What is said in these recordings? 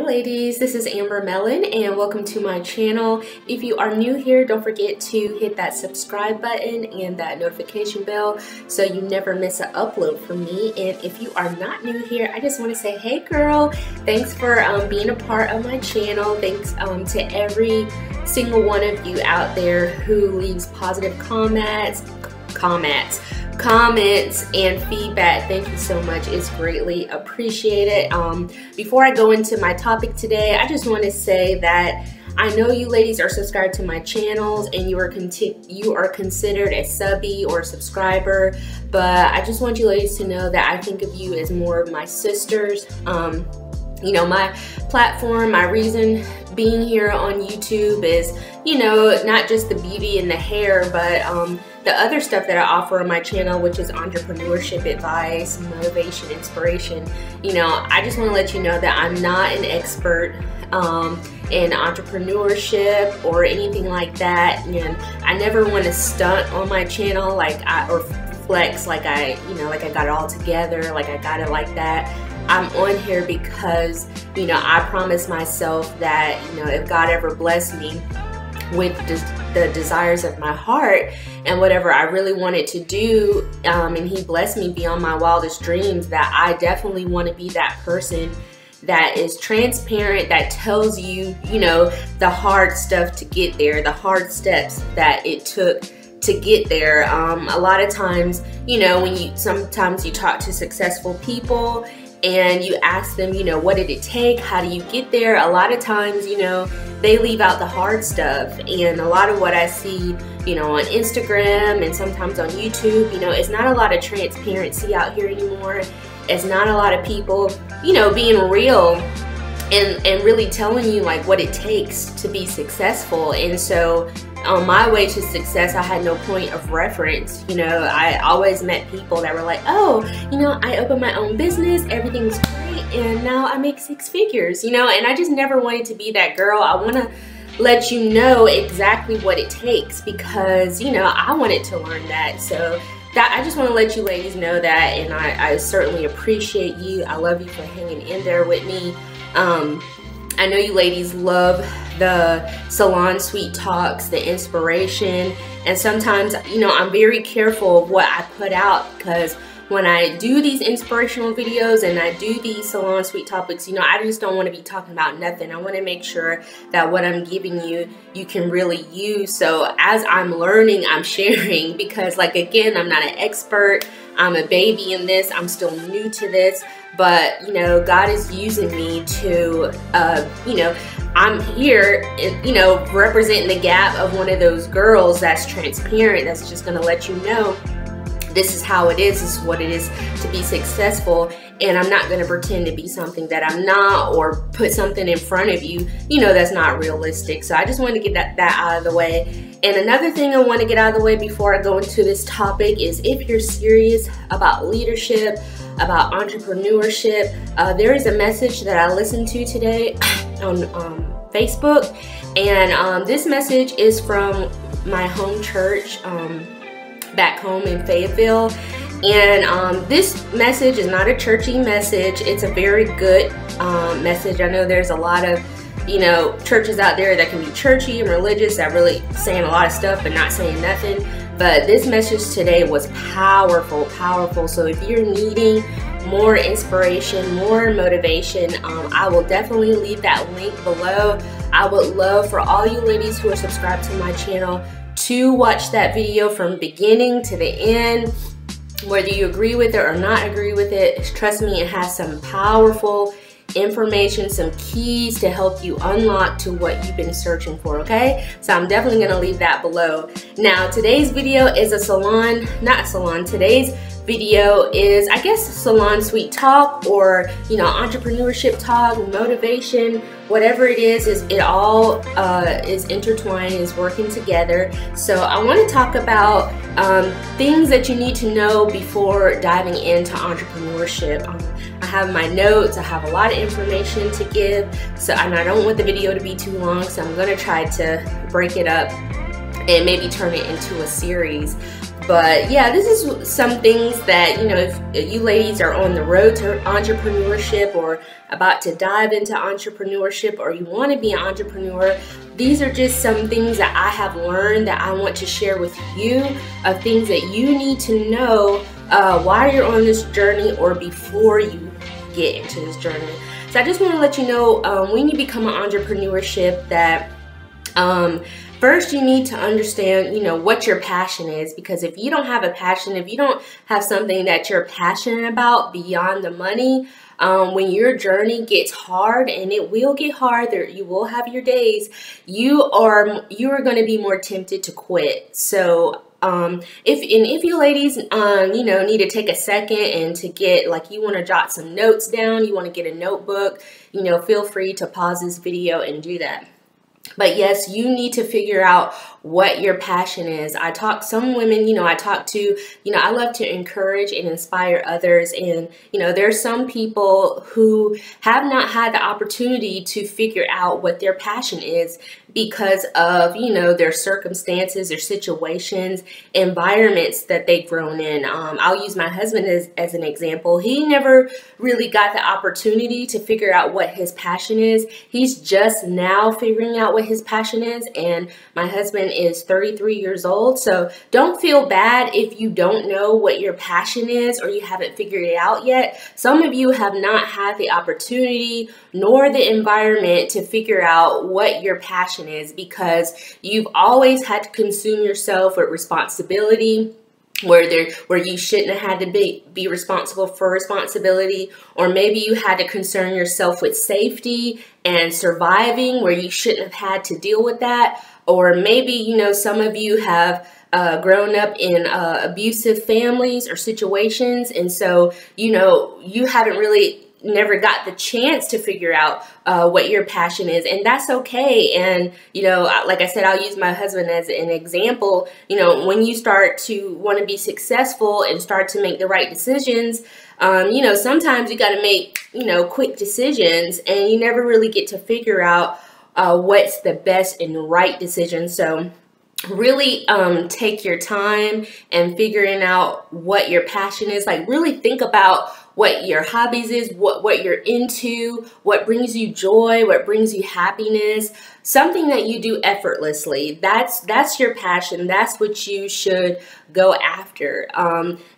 ladies, this is Mellon and welcome to my channel. If you are new here, don't forget to hit that subscribe button and that notification bell so you never miss an upload from me. And if you are not new here, I just want to say, hey girl, thanks for being a part of my channel. Thanks to every single one of you out there who leaves positive comments and feedback. Thank you so much. It's greatly appreciated. Before I go into my topic today, I just want to say that I know you ladies are subscribed to my channels and you are considered a subbie or subscriber, but I just want you ladies to know that I think of you as more of my sisters. You know, my platform, my reason being here on YouTube is, you know, not just the beauty and the hair, but the other stuff that I offer on my channel, which is entrepreneurship advice, motivation, inspiration. You know, I just want to let you know that I'm not an expert in entrepreneurship or anything like that, and I never want to stunt on my channel or flex like I got it all together, like I got it like that. I'm on here because, you know, I promised myself that, you know, if God ever blessed me with the desires of my heart and whatever I really wanted to do, and He blessed me beyond my wildest dreams, that I definitely want to be that person that is transparent, that tells you, you know, the hard stuff to get there, the hard steps that it took to get there. A lot of times, you know, sometimes you talk to successful people and you ask them, you know, what did it take? How do you get there? A lot of times, you know, they leave out the hard stuff. And a lot of what I see, you know, on Instagram and sometimes on YouTube, you know, it's not a lot of transparency out here anymore. It's not a lot of people, you know, being real and really telling you like what it takes to be successful. And so on my way to success, I had no point of reference. You know, I always met people that were like, oh, you know, I opened my own business, everything's great, and now I make 6 figures, you know, and I just never wanted to be that girl. I want to let you know exactly what it takes because, you know, I wanted to learn that. So I just want to let you ladies know that, and I certainly appreciate you. I love you for hanging in there with me. I know you ladies love the salon suite talks, the inspiration, and sometimes, you know, I'm very careful of what I put out because when I do these inspirational videos and I do these salon suite topics, you know, I just don't want to be talking about nothing. I want to make sure that what I'm giving you, you can really use. So as I'm learning, I'm sharing because, like, again, I'm not an expert. I'm a baby in this. I'm still new to this. But, you know, God is using me to, you know, I'm here, you know, representing the gap of one of those girls that's transparent, that's just going to let you know this is how it is, this is what it is to be successful, and I'm not going to pretend to be something that I'm not or put something in front of you, you know, that's not realistic. So I just wanted to get that out of the way. And another thing I want to get out of the way before I go into this topic is if you're serious about leadership, about entrepreneurship, there is a message that I listened to today on Facebook, and this message is from my home church back home in Fayetteville. And this message is not a churchy message. It's a very good message. I know there's a lot of, you know, churches out there that can be churchy and religious, that really saying a lot of stuff but not saying nothing. But this message today was powerful, powerful. So if you're needing more inspiration, more motivation, I will definitely leave that link below. I would love for all you ladies who are subscribed to my channel to watch that video from beginning to the end. Whether you agree with it or not agree with it, trust me, it has some powerful information, some keys to help you unlock to what you've been searching for, okay? So I'm definitely gonna leave that below. Now, today's video is today's video is, I guess, salon suite talk, or, you know, entrepreneurship talk, motivation, whatever it is it all is intertwined, is working together. So I want to talk about things that you need to know before diving into entrepreneurship. I have my notes, I have a lot of information to give, and I don't want the video to be too long, so I'm going to try to break it up and maybe turn it into a series. But yeah, this is some things that, you know, if you ladies are on the road to entrepreneurship or about to dive into entrepreneurship, or you want to be an entrepreneur, these are just some things that I have learned that I want to share with you, of things that you need to know while you're on this journey or before you get into this journey. So I just want to let you know, when you become an entrepreneurship, that first, you need to understand, you know, what your passion is, because if you don't have a passion, if you don't have something that you're passionate about beyond the money, when your journey gets hard, and it will get hard, you will have your days, you are going to be more tempted to quit. So if you ladies, you know, need to take a second and to get, like, you want to jot some notes down, you want to get a notebook, you know, feel free to pause this video and do that. But yes, you need to figure out what your passion is. Some women, you know, I talk to, you know, I love to encourage and inspire others. And, you know, there's some people who have not had the opportunity to figure out what their passion is because of, you know, their circumstances, their situations, environments that they've grown in. I'll use my husband as an example. He never really got the opportunity to figure out what his passion is. He's just now figuring out what his passion is, and my husband is 33 years old. So don't feel bad if you don't know what your passion is or you haven't figured it out yet. Some of you have not had the opportunity nor the environment to figure out what your passion is, because you've always had to consume yourself with responsibility, where you shouldn't have had to be responsible for responsibility, or maybe you had to concern yourself with safety and surviving, where you shouldn't have had to deal with that. Or maybe, you know, some of you have grown up in abusive families or situations, and so, you know, you haven't really never got the chance to figure out what your passion is, and that's okay. And, you know, like I said, I'll use my husband as an example. You know, when you start to want to be successful and start to make the right decisions, you know, sometimes you got to make, you know, quick decisions, and you never really get to figure out what's the best and right decision. So really take your time and figuring out what your passion is. Like, really think about what your hobbies is, what you're into, what brings you joy, what brings you happiness, something that you do effortlessly. That's your passion. That's what you should go after.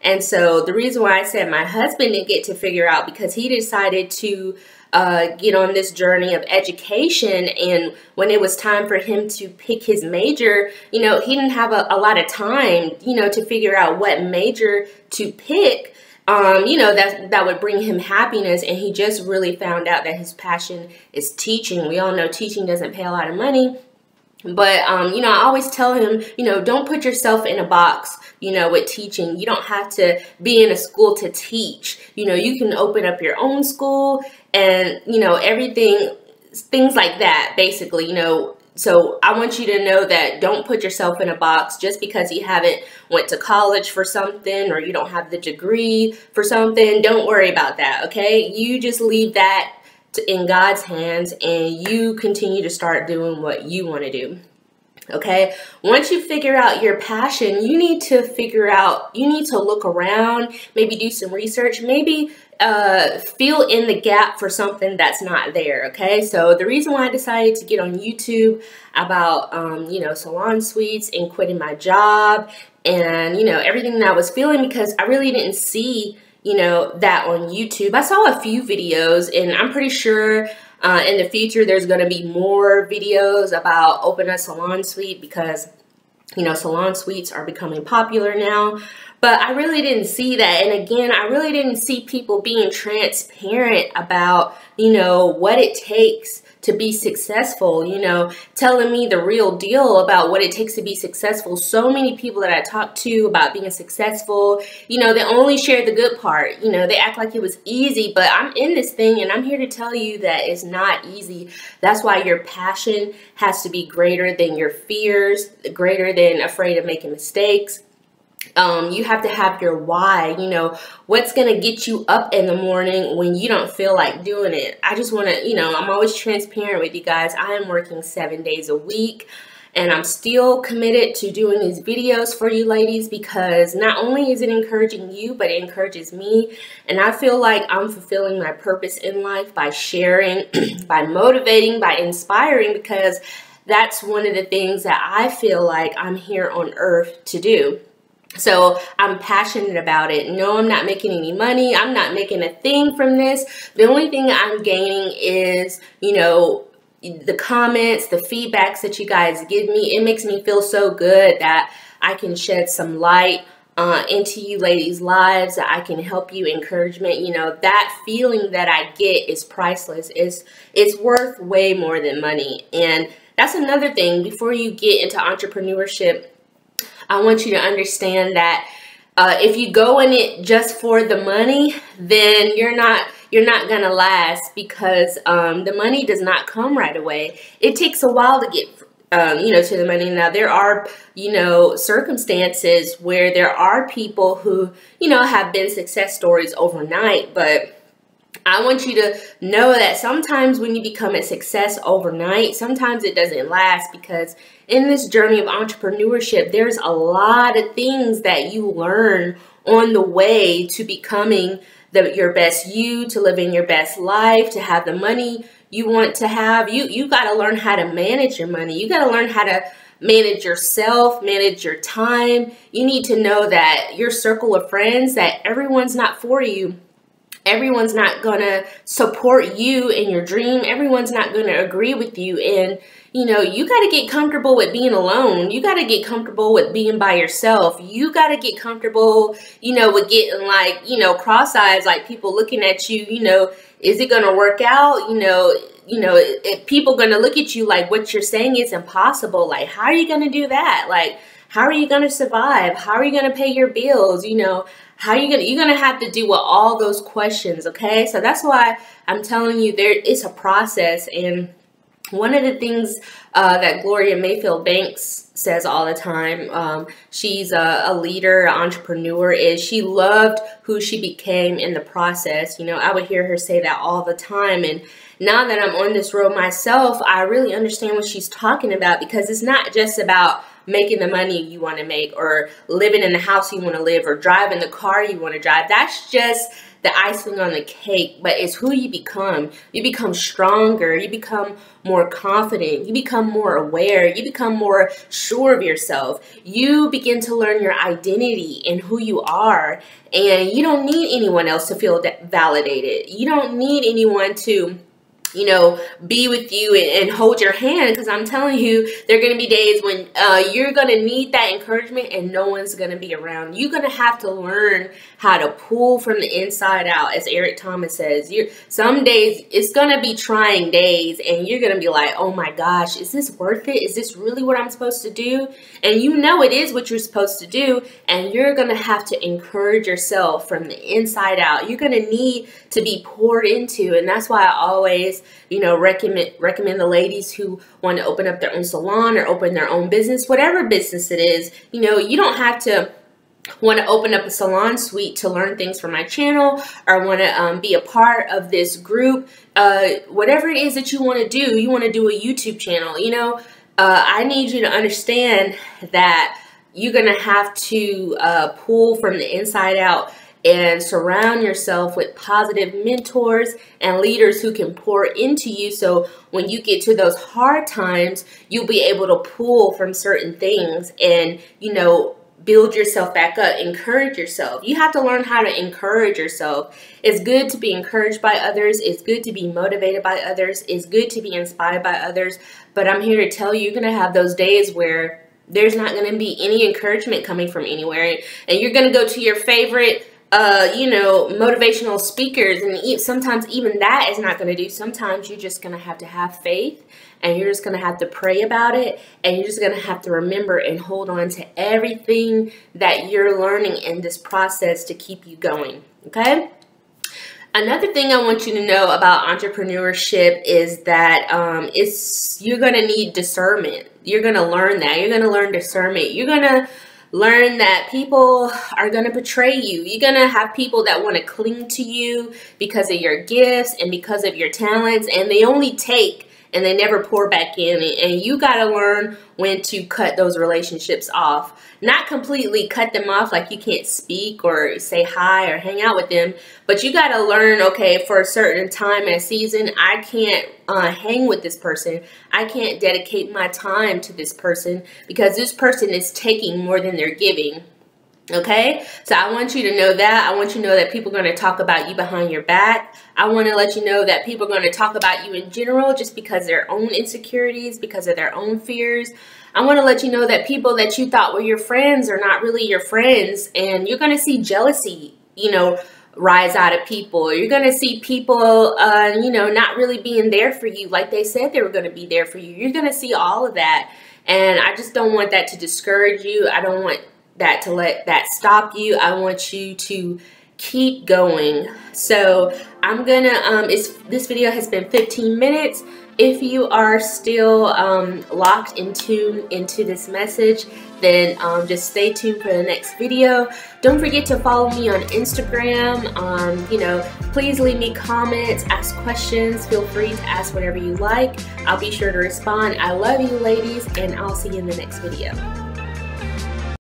And so the reason why I said my husband didn't get to figure out, because he decided to get on this journey of education, and when it was time for him to pick his major, you know, he didn't have a lot of time, you know, to figure out what major to pick, you know, that would bring him happiness. And he just really found out that his passion is teaching. We all know teaching doesn't pay a lot of money. But, you know, I always tell him, you know, don't put yourself in a box, you know, with teaching. You don't have to be in a school to teach. You know, you can open up your own school and, you know, things like that, basically, you know. So I want you to know that don't put yourself in a box just because you haven't went to college for something, or you don't have the degree for something. Don't worry about that, okay? You just leave that in God's hands, and you continue to start doing what you want to do. Okay, once you figure out your passion, you need to look around, maybe do some research, maybe fill in the gap for something that's not there. Okay, so the reason why I decided to get on YouTube about you know, salon suites and quitting my job and, you know, everything that I was feeling, because I really didn't see, you know, that on YouTube. I saw a few videos, and I'm pretty sure in the future there's going to be more videos about open a salon suite, because, you know, salon suites are becoming popular now. But I really didn't see that. And again, I really didn't see people being transparent about, you know, what it takes to be successful, you know, telling me the real deal about what it takes to be successful. So many people that I talk to about being successful, you know, they only share the good part. You know, they act like it was easy, but I'm in this thing and I'm here to tell you that it's not easy. That's why your passion has to be greater than your fears, greater than afraid of making mistakes. You have to have your why, you know, what's going to get you up in the morning when you don't feel like doing it. I just want to, you know, I'm always transparent with you guys. I am working 7 days a week. and I'm still committed to doing these videos for you ladies, because not only is it encouraging you, but it encourages me. And I feel like I'm fulfilling my purpose in life by sharing, by motivating, by inspiring, because that's one of the things that I feel like I'm here on earth to do. So I'm passionate about it. No, I'm not making any money. I'm not making a thing from this. The only thing I'm gaining is, you know, the comments, the feedbacks that you guys give me. It makes me feel so good that I can shed some light into you ladies' lives, that I can help you, encouragement. You know, that feeling that I get is priceless. It's worth way more than money. And that's another thing. Before you get into entrepreneurship, I want you to understand that if you go in it just for the money, then you're not gonna last, because the money does not come right away. It takes a while to get you know, to the money. Now there are, you know, circumstances where there are people who, you know, have been success stories overnight, but I want you to know that sometimes when you become a success overnight, sometimes it doesn't last, because in this journey of entrepreneurship, there's a lot of things that you learn on the way to becoming your best you, to living your best life, to have the money you want to have. You got to learn how to manage your money. You got to learn how to manage yourself, manage your time. You need to know that your circle of friends, that everyone's not for you. Everyone's not going to support you in your dream. Everyone's not going to agree with you. And, you know, you got to get comfortable with being alone. You got to get comfortable with being by yourself. You got to get comfortable, you know, with getting like, you know, cross-eyes, like people looking at you, you know, is it going to work out? You know, if people going to look at you like what you're saying is impossible. Like, how are you going to do that? Like, how are you going to survive? How are you going to pay your bills? You know, how are you going to, you're going to have to deal with all those questions. Okay. So that's why I'm telling you, there is a process. And one of the things that Gloria Mayfield Banks says all the time, she's a leader, an entrepreneur, is she loved who she became in the process. You know, I would hear her say that all the time. And now that I'm on this road myself, I really understand what she's talking about, because it's not just about making the money you want to make, or living in the house you want to live, or driving the car you want to drive. That's just the icing on the cake, but it's who you become. You become stronger. You become more confident. You become more aware. You become more sure of yourself. You begin to learn your identity and who you are, and you don't need anyone else to feel validated. You don't need anyone to, you know, be with you and hold your hand, because I'm telling you, there are going to be days when you're going to need that encouragement and no one's going to be around. You're going to have to learn how to pull from the inside out, as Eric Thomas says. Some days it's going to be trying days, and you're going to be like, oh my gosh, is this worth it? Is this really what I'm supposed to do? And you know it is what you're supposed to do, and you're going to have to encourage yourself from the inside out. You're going to need to be poured into, and that's why I always, you know, recommend the ladies who want to open up their own salon or open their own business, whatever business it is. You know, you don't have to want to open up a salon suite to learn things from my channel, or want to be a part of this group. Whatever it is that you want to do, you want to do a YouTube channel. You know, I need you to understand that you're going to have to pull from the inside out and surround yourself with positive mentors and leaders who can pour into you. So when you get to those hard times, you'll be able to pull from certain things and, you know, build yourself back up, encourage yourself. You have to learn how to encourage yourself. It's good to be encouraged by others. It's good to be motivated by others. It's good to be inspired by others. But I'm here to tell you, you're going to have those days where there's not going to be any encouragement coming from anywhere. And you're going to go to your favorite you know, motivational speakers, and sometimes even that is not going to do. Sometimes you're just going to have faith, and you're just going to have to pray about it, and you're just going to have to remember and hold on to everything that you're learning in this process to keep you going. Okay? Another thing I want you to know about entrepreneurship is that you're going to need discernment. You're going to learn that. You're going to learn discernment. You're going to learn that people are going to betray you. You're going to have people that want to cling to you because of your gifts and because of your talents, and they only take and they never pour back in. And you got to learn when to cut those relationships off. Not completely cut them off, like you can't speak or say hi or hang out with them, but you got to learn, okay, for a certain time and season, I can't hang with this person. I can't dedicate my time to this person because this person is taking more than they're giving. Okay, so I want you to know that. I want you to know that people are going to talk about you behind your back. I want to let you know that people are going to talk about you in general just because of their own insecurities, because of their own fears. I want to let you know that people that you thought were your friends are not really your friends, and you're going to see jealousy, you know, rise out of people. You're going to see people, you know, not really being there for you like they said they were going to be there for you. You're going to see all of that, and I just don't want that to discourage you. I don't want that to let that stop you. I want you to keep going. So I'm gonna this video has been 15 minutes. If you are still locked into this message, then just stay tuned for the next video. Don't forget to follow me on Instagram. You know, please leave me comments, ask questions, feel free to ask whatever you like. I'll be sure to respond. I love you ladies, and I'll see you in the next video.